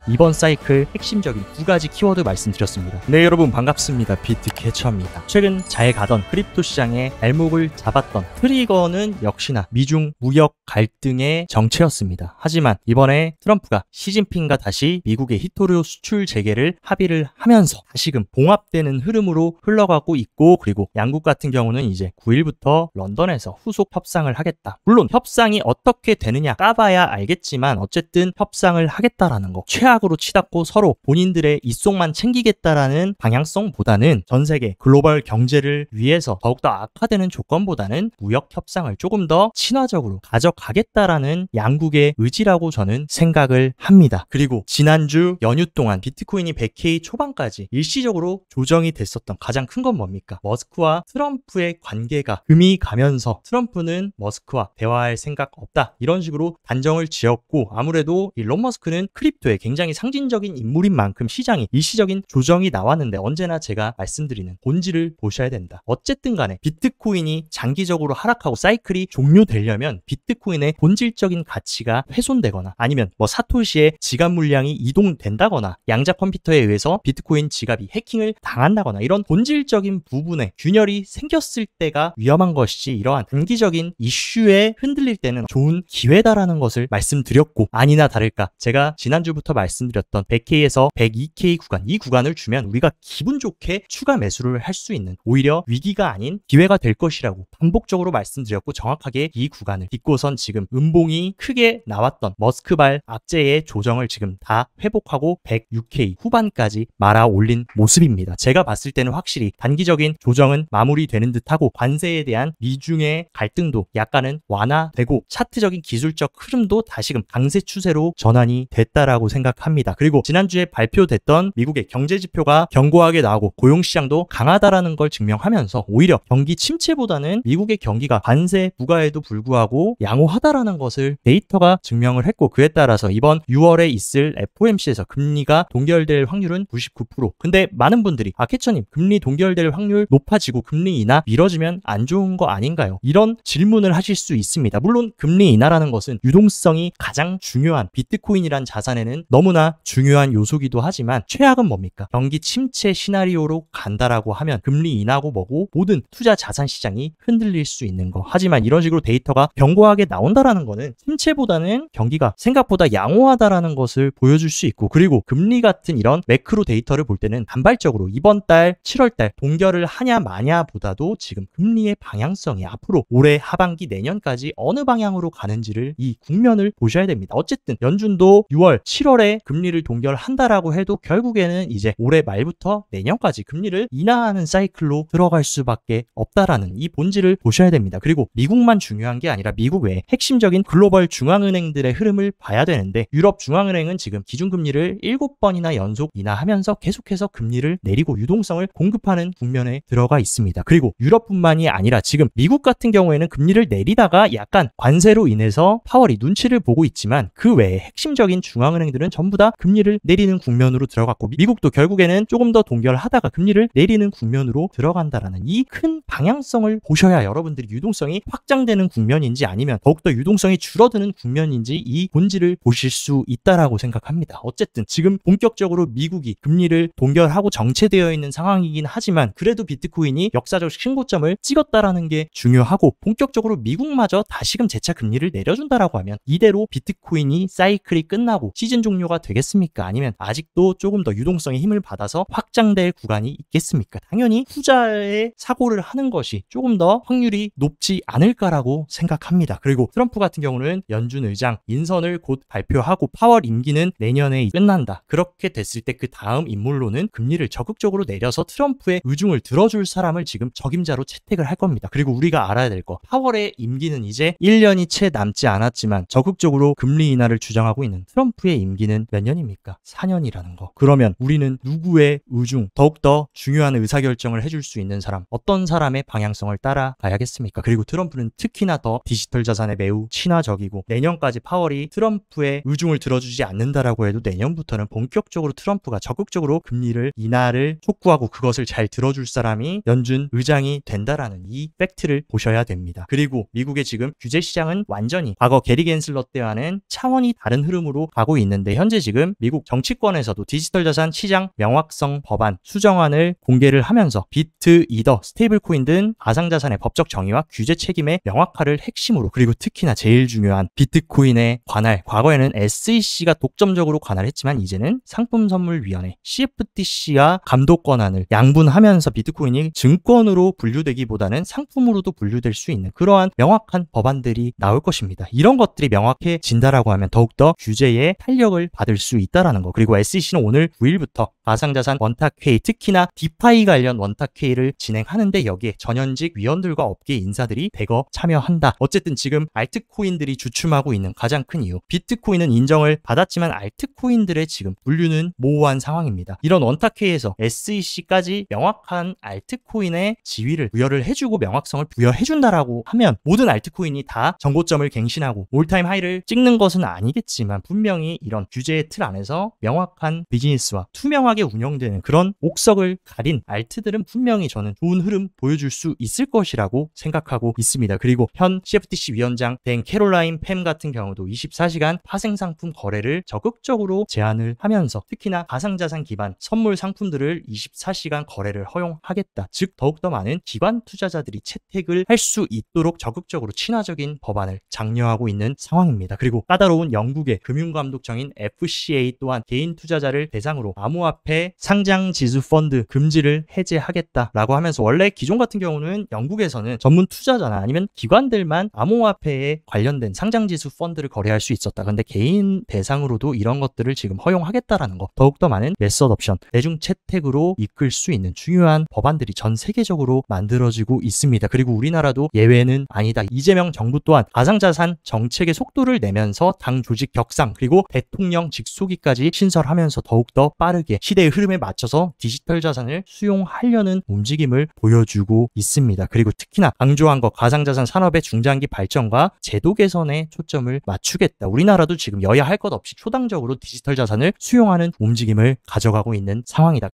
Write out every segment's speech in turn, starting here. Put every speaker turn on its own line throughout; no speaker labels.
이번 사이클 핵심적인 두 가지 키워드 말씀드렸습니다. 네, 여러분 반갑습니다. 비트캐쳐입니다. 최근 잘 가던 크립토 시장의 발목을 잡았던 트리거는 역시나 미중 무역 갈등의 정체였습니다. 하지만 이번에 트럼프가 시진핑과 다시 미국의 히토류 수출 재개를 합의를 하면서 다시금 봉합되는 흐름으로 흘러가고 있고, 그리고 양국 같은 경우는 이제 9일부터 런던에서 후속 협상을 하겠다. 물론 협상이 어떻게 되느냐 까봐야 알겠지만 어쨌든 협상을 하겠다라는 거, 최악으로 치닫고 서로 본인들의 이속만 챙기겠다라는 방향성보다는 전 세계 글로벌 경제를 위해서 더욱더 악화되는 조건보다는 무역 협상을 조금 더 친화적으로 가져가겠다라는 양국의 의지라고 저는 생각을 합니다. 그리고 지난주 연휴 동안 비트코인이 100K 초반까지 일시적으로 조정이 됐었던 가장 큰 건 뭡니까? 머스크와 트럼프의 관계가 금이 가면서 트럼프는 머스크와 대화할 생각 없다, 이런 식으로 단정을 지었고, 아무래도 일론 머스크는 크립토에 굉장히 상징적인 인물인 만큼 시장이 일시적인 조정이 나왔는데 언제나 제가 말씀드리는 본질을 보셔야 된다. 어쨌든 간에 비트코인이 장기적으로 하락하고 사이클이 종료되려면 비트코인의 본질적인 가치가 훼손되거나 아니면 사토시의 지갑 물량이 이동된다거나 양자 컴퓨터에 의해서 비트코인 지갑이 해킹을 당한다거나 이런 본질적인 부분에 균열이 생겼을 때가 위험한 것이지, 이러한 단기적인 이슈에 흔들릴 때는 좋은 기회다라는 것을 말씀드렸고, 아니나 다를까 제가 지난주부터 말씀드렸던 100K에서 102K 구간, 이 구간을 주면 우리가 기분 좋게 추가 매수를 할 수 있는 오히려 위기가 아닌 기회가 될 것이라고 반복적으로 말씀드렸고, 정확하게 이 구간을 딛고선 지금 음봉이 크게 나왔던 머스크발 악재의 조정을 지금 다 회복하고 106K 후반까지 말아 올린 모습입니다. 제가 봤을 때는 확실히 단기적인 조정은 마무리되는 듯하고 관세에 대한 미중의 갈등도 약간은 완화되고 차트적인 기술적 흐름도 다시금 강세 추세로 전환이 됐다라고 생각합니다. 그리고 지난주에 발표됐던 미국의 경제 지표가 견고하게 나오고 고용시장도 강하다라는 걸 증명하면서 오히려 경기 침체보다는 미국의 경기가 관세 부과에도 불구하고 양호하다라는 것을 데이터가 증명을 했고, 그에 따라서 이번 6월에 있을 FOMC에서 금리가 동결될 확률은 99%. 근데 많은 분들이 캐쳐님 금리 동결될 확률 높아지고 금리 인하 미뤄지면 안 좋은 거 아닌가요? 이런 질문을 하실 수 있습니다. 물론 금리 인하라는 것은 유동성이 가장 중요한 비트코인이란 자산에는 너무나 중요한 요소기도 하지만 최악은 뭡니까? 경기 침체 시나리오로 간다라고 하면 금리 인하고 뭐고 모든 투자 자산 시장이 흔들릴 수 있는 거. 하지만 이런 식으로 데이터가 견고하게 나온다라는 거는 침체보다는 경기가 생각보다 양호하다라는 것을 보여줄 수 있고, 그리고 금리 같은 이런 매크로 데이터를 볼 때는 단발적으로 이번 달 7월 달 동결을 하냐 마냐 보다도 지금 금리의 방향성이 앞으로 올해 하반기 내년까지 어느 방향으로 가는지를 이 국면을 보셔야 됩니다. 어쨌든 연준도 6월 7월에 금리를 동결한다라고 해도 결국에는 이제 올해 말부터 내년까지 금리를 인하하는 사이클로 들어갈 수밖에 없다라는 이 본질을 보셔야 됩니다. 그리고 미국만 중요한 게 아니라 미국 외에 핵심적인 글로벌 중앙은행들의 흐름을 봐야 되는데, 유럽 중앙은행은 지금 기준금리를 7번이나 연속 인하하면서 계속해서 금리를 내리고 유동성을 공급하는 국면에 들어가 있습니다. 그리고 유럽뿐만이 아니라 지금 미국 같은 경우에는 금리를 내리다가 약간 관세로 인해서 파월이 눈치를 보고 있지만 그 외에 핵심적인 중앙은행들은 전부 다 금리를 내리는 국면으로 들어갔고, 미국도 결국에는 조금 더 동결하다가 금리를 내리는 국면으로 들어간다라는 이 큰 방향성을 보셔야 여러분들이 유동성이 확장되는 국면인지 아니면 더욱더 유동성이 줄어드는 국면인지 이 본질을 보실 수 있다라고 생각합니다. 어쨌든 지금 본격적으로 미국이 금리를 동결하고 정체되어 있는 상황이긴 하지만 그래도 비트코인이 역사적 신고점을 찍었다라는 게 중요하고, 본격적으로 미국마저 다시금 재차 금리를 내려준다라고 하면 이대로 비트코인이 사이클이 끝나고 시즌 종료가 되겠습니까? 아니면 아직도 조금 더 유동성의 힘을 받아서 확장될 구간이 있겠습니까? 당연히 후자의 사고를 하는 것이 조금 더 확률이 높지 않을까라고 생각합니다. 그리고 트럼프 같은 경우는 연준 의장 인선을 곧 발표하고 파월 임기는 내년에 끝난다. 그렇게 됐을 때 그 다음 인물로는 금리를 적극적으로 내려서 트럼프의 의중을 들어줄 사람을 지금 적임자로 채택을 할 겁니다. 그리고 우리가 알아야 될 거, 파월의 임기는 이제 1년이 채 남지 않았지만 적극적으로 금리 인하를 주장하고 있는 트럼프의 임기는 몇 년입니까? 4년이라는 거. 그러면 우리는 누구의 의중, 더욱더 중요한 의사결정을 해줄 수 있는 사람, 어떤 사람의 방향성을 따라가야겠습니까? 그리고 트럼프는 특히나 더 디지털 자산에 매우 친화적이고, 내년까지 파월이 트럼프의 의중을 들어주지 않는다라고 해도 내년부터는 본격적으로 트럼프가 적극적으로 금리를 인하를 촉구하고 그것을 잘 들어줄 사람이 연준 의장이 된다라는 이 팩트를 보셔야 됩니다. 그리고 미국의 지금 규제 시장은 완전히 과거 게리 겐슬러 때와는 차원이 다른 흐름으로 가고 있는데, 현재 현재 지금 미국 정치권에서도 디지털 자산 시장 명확성 법안 수정안을 공개를 하면서 비트, 이더, 스테이블 코인 등 가상자산의 법적 정의와 규제 책임의 명확화를 핵심으로, 그리고 특히나 제일 중요한 비트코인의 관할, 과거에는 SEC가 독점적으로 관할했지만 이제는 상품선물위원회 CFTC가 감독 권한을 양분하면서 비트코인이 증권으로 분류되기보다는 상품으로도 분류될 수 있는 그러한 명확한 법안들이 나올 것입니다. 이런 것들이 명확해진다라고 하면 더욱더 규제에 탄력을 받을 수 있다라는 거. 그리고 SEC는 오늘 9일부터 가상자산 원탁회의, 특히나 디파이 관련 원탁회의를 진행하는데 여기에 전현직 위원들과 업계 인사들이 대거 참여한다. 어쨌든 지금 알트코인들이 주춤하고 있는 가장 큰 이유, 비트코인은 인정을 받았지만 알트코인들의 지금 분류는 모호한 상황입니다. 이런 원탁회의에서 SEC까지 명확한 알트코인의 지위를 부여를 해주고 명확성을 부여해준다라고 하면 모든 알트코인이 다 정고점을 갱신하고 올타임 하이를 찍는 것은 아니겠지만 분명히 이런 규제의 틀 안에서 명확한 비즈니스와 투명하게 운영되는 그런 옥석을 가린 알트들은 분명히 저는 좋은 흐름 보여줄 수 있을 것이라고 생각하고 있습니다. 그리고 현 CFTC 위원장 된 캐롤라인 팸 같은 경우도 24시간 파생상품 거래를 적극적으로 제한을 하면서 특히나 가상자산 기반 선물 상품들을 24시간 거래를 허용하겠다. 즉 더욱더 많은 기관 투자자들이 채택을 할 수 있도록 적극적으로 친화적인 법안을 장려하고 있는 상황입니다. 그리고 까다로운 영국의 금융감독청인 FCA 또한 개인 투자자를 대상으로 암호화폐 상장지수 펀드 금지를 해제하겠다라고 하면서, 원래 기존 같은 경우는 영국에서는 전문 투자자나 아니면 기관들만 암호화폐에 관련된 상장지수 펀드를 거래할 수 있었다. 근데 개인 대상으로도 이런 것들을 지금 허용하겠다라는 거, 더욱더 많은 매스업 옵션, 대중 채택으로 이끌 수 있는 중요한 법안들이 전 세계적으로 만들어지고 있습니다. 그리고 우리나라도 예외는 아니다. 이재명 정부 또한 가상자산 정책의 속도를 내면서 당 조직 격상 그리고 대통령 직속위까지 신설하면서 더욱더 빠르게 시대의 흐름에 맞춰서 디지털 자산을 수용하려는 움직임을 보여주고 있습니다. 그리고 특히나 강조한 것, 가상자산 산업의 중장기 발전과 제도 개선에 초점을 맞추겠다. 우리나라도 지금 여야 할 것 없이 초당적으로 디지털 자산을 수용하는 움직임을 가져가고 있는 상황이다.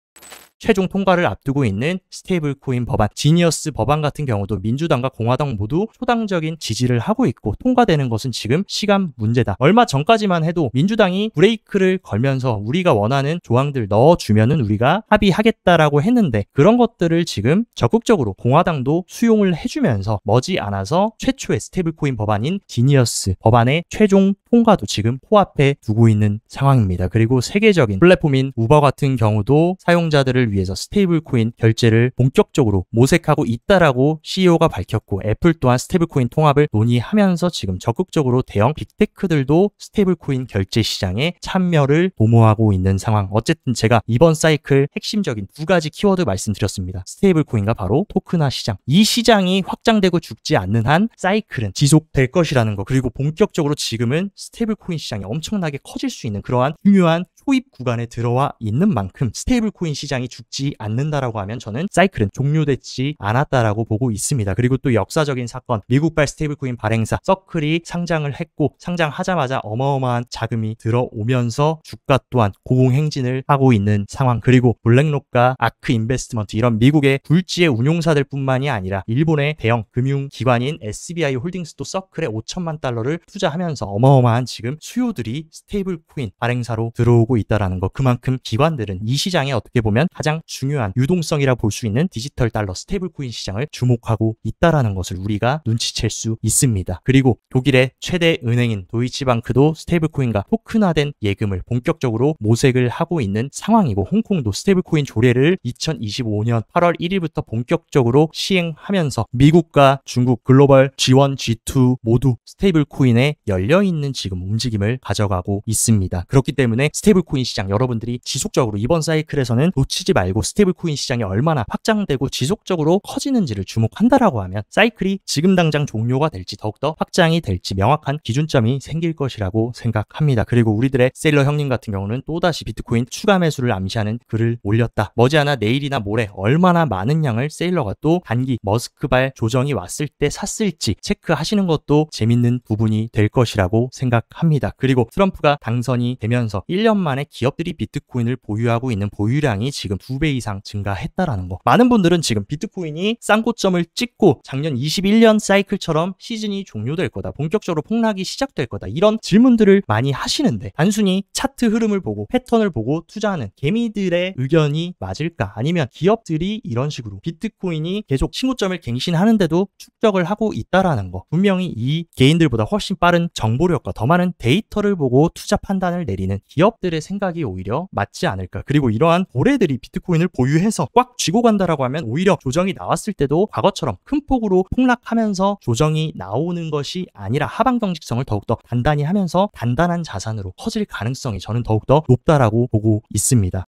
최종 통과를 앞두고 있는 스테이블 코인 법안, 지니어스 법안 같은 경우도 민주당과 공화당 모두 초당적인 지지를 하고 있고 통과되는 것은 지금 시간 문제다. 얼마 전까지만 해도 민주당이 브레이크를 걸면서 우리가 원하는 조항들 넣어주면은 우리가 합의하겠다라고 했는데 그런 것들을 지금 적극적으로 공화당도 수용을 해주면서 머지않아서 최초의 스테이블 코인 법안인 지니어스 법안의 최종 통과도 지금 코앞에 두고 있는 상황입니다. 그리고 세계적인 플랫폼인 우버 같은 경우도 사용자들을 위해서 스테이블 코인 결제를 본격적으로 모색하고 있다라고 CEO가 밝혔고, 애플 또한 스테이블 코인 통합을 논의하면서 지금 적극적으로 대형 빅테크들도 스테이블 코인 결제 시장에 참여를 도모하고 있는 상황. 어쨌든 제가 이번 사이클 핵심적인 두 가지 키워드 말씀드렸습니다. 스테이블 코인과 바로 토큰화 시장. 이 시장이 확장되고 죽지 않는 한 사이클은 지속될 것이라는 거. 그리고 본격적으로 지금은 스테이블 코인 시장이 엄청나게 커질 수 있는 그러한 중요한 초입 구간에 들어와 있는 만큼 스테이블 코인 시장이 죽지 않는다라고 하면 저는 사이클은 종료되지 않았다라고 보고 있습니다. 그리고 또 역사적인 사건, 미국발 스테이블 코인 발행사 서클이 상장을 했고 상장하자마자 어마어마한 자금이 들어오면서 주가 또한 고공행진을 하고 있는 상황. 그리고 블랙록과 아크 인베스트먼트, 이런 미국의 굴지의 운용사들 뿐만이 아니라 일본의 대형 금융기관인 SBI 홀딩스도 서클에 5천만 달러를 투자하면서 어마어마한 지금 수요들이 스테이블 코인 발행사로 들어오고 있다라는 거. 그만큼 기관들은 이 시장에 어떻게 보면 가장 중요한 유동성이라 볼 수 있는 디지털 달러 스테이블 코인 시장을 주목하고 있다라는 것을 우리가 눈치챌 수 있습니다. 그리고 독일의 최대 은행인 도이치방크도 스테이블 코인과 토큰화된 예금을 본격적으로 모색을 하고 있는 상황이고, 홍콩도 스테이블 코인 조례를 2025년 8월 1일부터 본격적으로 시행하면서 미국과 중국 글로벌 G1, G2 모두 스테이블 코인에 열려있는 지금 움직임을 가져가고 있습니다. 그렇기 때문에 스테이블 코인 시장 여러분들이 지속적으로 이번 사이클에서는 놓치지 말고 스테이블 코인 시장이 얼마나 확장되고 지속적으로 커지는지를 주목한다라고 하면 사이클이 지금 당장 종료가 될지 더욱더 확장이 될지 명확한 기준점이 생길 것이라고 생각합니다. 그리고 우리들의 세일러 형님 같은 경우는 또다시 비트코인 추가 매수를 암시하는 글을 올렸다. 머지않아 내일이나 모레 얼마나 많은 양을 세일러가 또 단기 머스크발 조정이 왔을 때 샀을지 체크하시는 것도 재밌는 부분이 될 것이라고 생각합니다. 그리고 트럼프가 당선이 되면서 1년 만에 기업들이 비트코인을 보유하고 있는 보유량이 지금 2배 이상 증가했다라는 거. 많은 분들은 지금 비트코인이 쌍고점을 찍고 작년 21년 사이클처럼 시즌이 종료될 거다, 본격적으로 폭락이 시작될 거다, 이런 질문들을 많이 하시는데 단순히 차트 흐름을 보고 패턴을 보고 투자하는 개미들의 의견이 맞을까? 아니면 기업들이 이런 식으로 비트코인이 계속 신고점을 갱신하는데도 축적을 하고 있다라는 거. 분명히 이 개인들보다 훨씬 빠른 정보력과 더 많은 데이터를 보고 투자 판단을 내리는 기업들의 생각이 오히려 맞지 않을까. 그리고 이러한 고래들이 비트코인을 보유해서 꽉 쥐고 간다라고 하면 오히려 조정이 나왔을 때도 과거처럼 큰 폭으로 폭락하면서 조정이 나오는 것이 아니라 하방 경직성을 더욱더 단단히 하면서 단단한 자산으로 커질 가능성이 저는 더욱더 높다라고 보고 있습니다.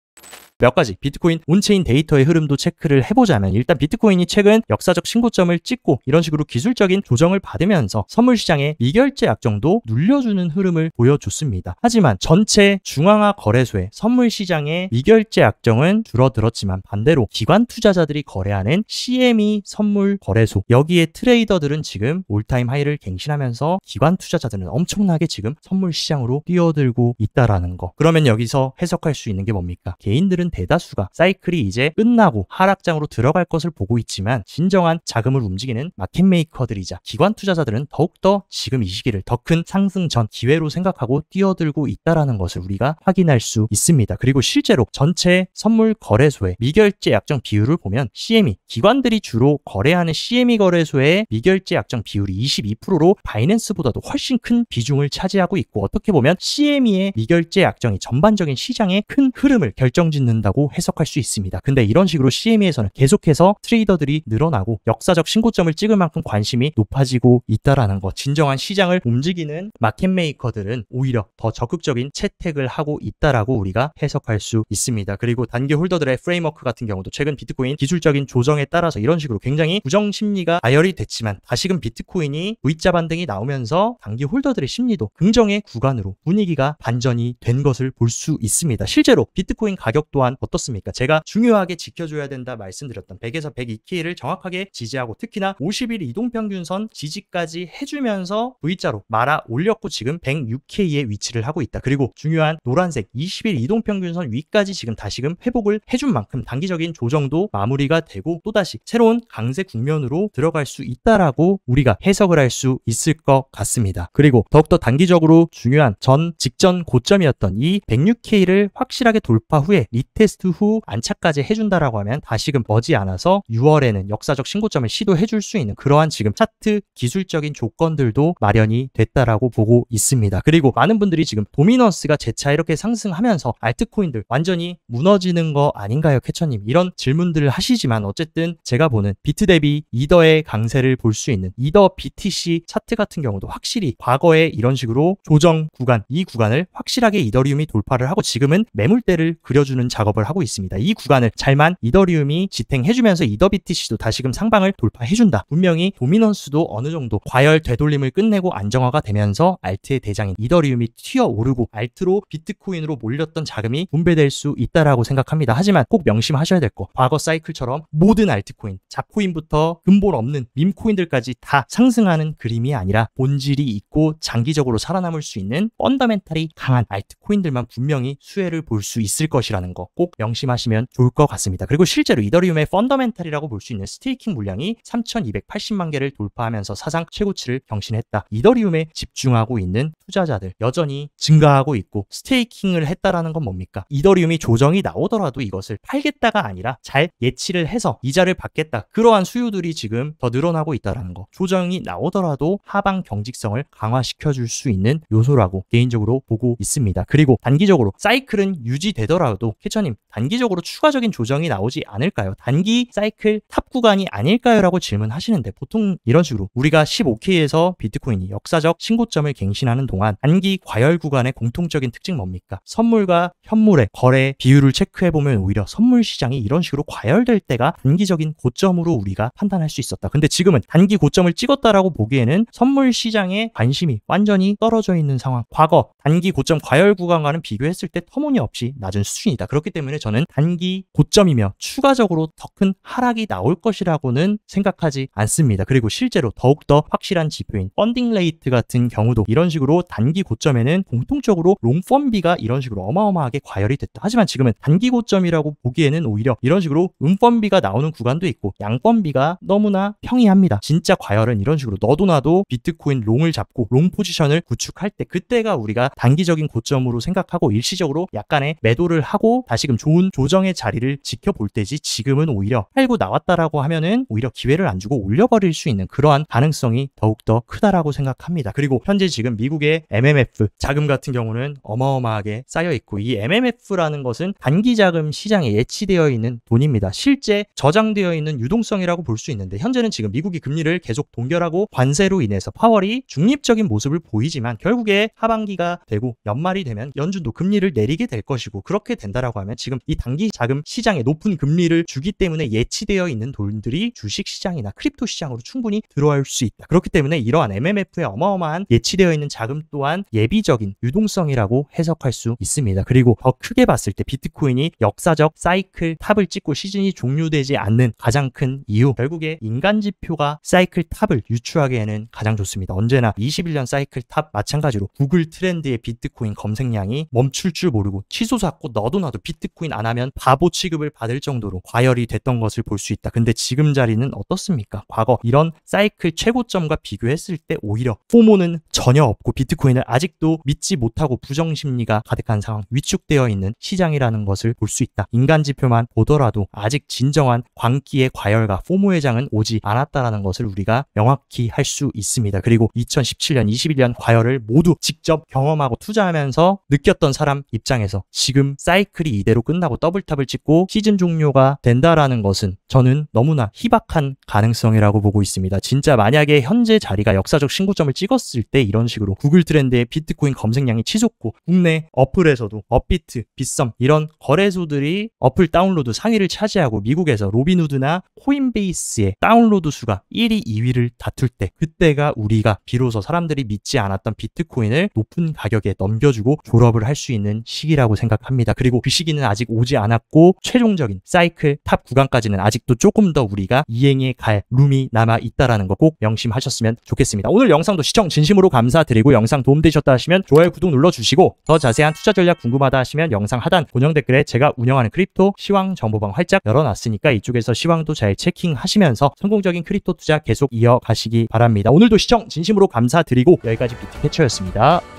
몇 가지 비트코인 온체인 데이터의 흐름도 체크를 해보자면, 일단 비트코인이 최근 역사적 신고점을 찍고 이런 식으로 기술적인 조정을 받으면서 선물 시장의 미결제 약정도 눌려주는 흐름을 보여줬습니다. 하지만 전체 중앙화 거래소의 선물 시장의 미결제 약정은 줄어들었지만 반대로 기관 투자자들이 거래하는 CME 선물 거래소, 여기에 트레이더들은 지금 올타임 하이를 갱신하면서 기관 투자자들은 엄청나게 지금 선물 시장으로 뛰어들고 있다라는 거. 그러면 여기서 해석할 수 있는 게 뭡니까? 개인들은 대다수가 사이클이 이제 끝나고 하락장으로 들어갈 것을 보고 있지만 진정한 자금을 움직이는 마켓메이커들이자 기관 투자자들은 더욱더 지금 이 시기를 더 큰 상승 전 기회로 생각하고 뛰어들고 있다라는 것을 우리가 확인할 수 있습니다. 그리고 실제로 전체 선물 거래소의 미결제 약정 비율을 보면 CME, 기관들이 주로 거래하는 CME 거래소의 미결제 약정 비율이 22%로 바이낸스보다도 훨씬 큰 비중을 차지하고 있고, 어떻게 보면 CME의 미결제 약정이 전반적인 시장의 큰 흐름을 결정짓는 다고 해석할 수 있습니다. 근데 이런 식으로 CME에서는 계속해서 트레이더들이 늘어나고 역사적 신고점을 찍을 만큼 관심이 높아지고 있다라는 것. 진정한 시장을 움직이는 마켓메이커들은 오히려 더 적극적인 채택을 하고 있다라고 우리가 해석할 수 있습니다. 그리고 단기 홀더들의 프레임워크 같은 경우도 최근 비트코인 기술적인 조정에 따라서 이런 식으로 굉장히 부정 심리가 가열이 됐지만 다시금 비트코인이 V자 반등이 나오면서 단기 홀더들의 심리도 긍정의 구간으로 분위기가 반전이 된 것을 볼 수 있습니다. 실제로 비트코인 가격 또한 어떻습니까? 제가 중요하게 지켜줘야 된다 말씀드렸던 100에서 102K를 정확하게 지지하고 특히나 50일 이동평균선 지지까지 해주면서 V자로 말아 올렸고 지금 106K에 위치를 하고 있다. 그리고 중요한 노란색 20일 이동평균선 위까지 지금 다시금 회복을 해준 만큼 단기적인 조정도 마무리가 되고 또다시 새로운 강세 국면으로 들어갈 수 있다라고 우리가 해석을 할 수 있을 것 같습니다. 그리고 더욱더 단기적으로 중요한 직전 고점이었던 이 106K를 확실하게 돌파 후에 리테스트 후 안착까지 해준다라고 하면 다시금 머지않아서 6월에는 역사적 신고점을 시도해줄 수 있는 그러한 지금 차트 기술적인 조건들도 마련이 됐다라고 보고 있습니다. 그리고 많은 분들이 지금 도미넌스가 재차 이렇게 상승하면서 알트코인들 완전히 무너지는 거 아닌가요, 캐처님? 이런 질문들을 하시지만 어쨌든 제가 보는 비트 대비 이더의 강세를 볼 수 있는 이더 BTC 차트 같은 경우도 확실히 과거에 이런 식으로 조정 구간, 이 구간을 확실하게 이더리움이 돌파를 하고 지금은 매물대를 그려주는 작업을 하고 있습니다. 이 구간을 잘만 이더리움이 지탱해주면서 이더 BTC도 다시금 상방을 돌파해준다. 분명히 도미넌스도 어느 정도 과열 되돌림을 끝내고 안정화가 되면서 알트의 대장인 이더리움이 튀어오르고 알트로 비트코인으로 몰렸던 자금이 분배될 수 있다라고 생각합니다. 하지만 꼭 명심하셔야 될 거, 과거 사이클처럼 모든 알트코인, 잡코인부터 근본 없는 밈코인들까지 다 상승하는 그림이 아니라 본질이 있고 장기적으로 살아남을 수 있는 펀더멘탈이 강한 알트코인들만 분명히 수혜를 볼 수 있을 것이라는 거 꼭 명심하시면 좋을 것 같습니다. 그리고 실제로 이더리움의 펀더멘탈이라고 볼 수 있는 스테이킹 물량이 3,280만 개를 돌파하면서 사상 최고치를 경신했다. 이더리움에 집중하고 있는 투자자들 여전히 증가하고 있고, 스테이킹을 했다라는 건 뭡니까? 이더리움이 조정이 나오더라도 이것을 팔겠다가 아니라 잘 예치를 해서 이자를 받겠다. 그러한 수요들이 지금 더 늘어나고 있다라는 거. 조정이 나오더라도 하방 경직성을 강화시켜줄 수 있는 요소라고 개인적으로 보고 있습니다. 그리고 단기적으로 사이클은 유지되더라도 캐처님, 단기적으로 추가적인 조정이 나오지 않을까요? 단기 사이클 탑 구간이 아닐까요? 라고 질문하시는데, 보통 이런 식으로 우리가 15K에서 비트코인이 역사적 신고점을 갱신하는 동안 단기 과열 구간의 공통적인 특징 뭡니까? 선물과 현물의 거래 비율을 체크해보면 오히려 선물 시장이 이런 식으로 과열될 때가 단기적인 고점으로 우리가 판단할 수 있었다. 근데 지금은 단기 고점을 찍었다라고 보기에는 선물 시장에 관심이 완전히 떨어져 있는 상황. 과거 단기 고점 과열 구간과는 비교했을 때 터무니없이 낮은 수준이다. 그렇기 때문에 저는 단기 고점이며 추가적으로 더 큰 하락이 나올 것이라고는 생각하지 않습니다. 그리고 실제로 더욱더 확실한 지표인 펀딩 레이트 같은 경우도 이런 식으로 단기 고점에는 공통적으로 롱펀비가 이런 식으로 어마어마하게 과열이 됐다. 하지만 지금은 단기 고점이라고 보기에는 오히려 이런 식으로 음펀비가 나오는 구간도 있고 양펀비가 너무나 평이합니다. 진짜 과열은 이런 식으로 너도 나도 비트코인 롱을 잡고 롱 포지션을 구축할 때 그때가 우리가 단기적인 고점으로 생각하고 일시적으로 약간의 매도를 하고 다시금 좋은 조정의 자리를 지켜볼 때지, 지금은 오히려 팔고 나왔다라고 하면은 오히려 기회를 안 주고 올려버릴 수 있는 그러한 가능성이 더욱더 크다라고 생각합니다. 그리고 현재 지금 미국의 MMF 자금 같은 경우는 어마어마하게 쌓여 있고, 이 MMF라는 것은 단기 자금 시장에 예치되어 있는 돈입니다. 실제 저장되어 있는 유동성이라고 볼 수 있는데, 현재는 지금 미국이 금리를 계속 동결하고 관세로 인해서 파월이 중립적인 모습을 보이지만 결국에 하반기가 되고 연말이 되면 연준도 금리를 내리게 될 것이고, 그렇게 된다라고 하면 지금 이 단기 자금 시장에 높은 금리를 주기 때문에 예치되어 있는 돈들이 주식 시장이나 크립토 시장으로 충분히 들어올 수 있다. 그렇기 때문에 이러한 MMF의 어마어마한 예치되어 있는 자금 또한 예비적인 유동성이라고 해석할 수 있습니다. 그리고 더 크게 봤을 때 비트코인이 역사적 사이클 탑을 찍고 시즌이 종료되지 않는 가장 큰 이유, 결국에 인간 지표가 사이클 탑을 유추하기에는 가장 좋습니다. 언제나 21년 사이클 탑 마찬가지로 구글 트렌드의 비트코인 검색량이 멈출 줄 모르고 치솟았고, 너도 나도 비트코인 안 하면 바보 취급을 받을 정도로 과열이 됐던 것을 볼 수 있다. 근데 지금 자리는 어떻습니까? 과거 이런 사이클 최고점과 비교했을 때 오히려 포모는 전혀 없고 비트코인을 아직도 믿지 못하고 부정심리가 가득한 상황, 위축되어 있는 시장이라는 것을 볼 수 있다. 인간 지표만 보더라도 아직 진정한 광기의 과열과 포모의 장은 오지 않았다라는 것을 우리가 명확히 할 수 있습니다. 그리고 2017년, 21년 과열을 모두 직접 경험하고 투자하면서 느꼈던 사람 입장에서 지금 사이클이 이대로 끝나고 더블탑을 찍고 시즌 종료가 된다라는 것은 저는 너무나 희박한 가능성이라고 보고 있습니다. 진짜 만약에 현재 자리가 역사적 신고점을 찍었을 때 이런 식으로 구글 트렌드의 비트코인 검색량이 치솟고 국내 어플에서도 업비트, 빗썸 이런 거래소들이 어플 다운로드 상위를 차지하고 미국에서 로빈후드나 코인베이스의 다운로드 수가 1위, 2위를 다툴 때, 그때가 우리가 비로소 사람들이 믿지 않았던 비트코인을 높은 가격에 넘겨주고 졸업을 할 수 있는 시기라고 생각합니다. 그리고 그 시기는 아직 오지 않았고 최종적인 사이클 탑 구간까지는 아직도 조금 더 우리가 이행해 갈 룸이 남아 있다라는 거 꼭 명심하셨으면 좋겠습니다. 오늘 영상도 시청 진심으로 감사드리고, 영상 도움되셨다 하시면 좋아요, 구독 눌러주시고, 더 자세한 투자 전략 궁금하다 하시면 영상 하단 고정 댓글에 제가 운영하는 크립토 시황 정보방 활짝 열어놨으니까 이쪽에서 시황도 잘 체킹하시면서 성공적인 크립토 투자 계속 이어가시기 바랍니다. 오늘도 시청 진심으로 감사드리고 여기까지 비트캐쳐였습니다.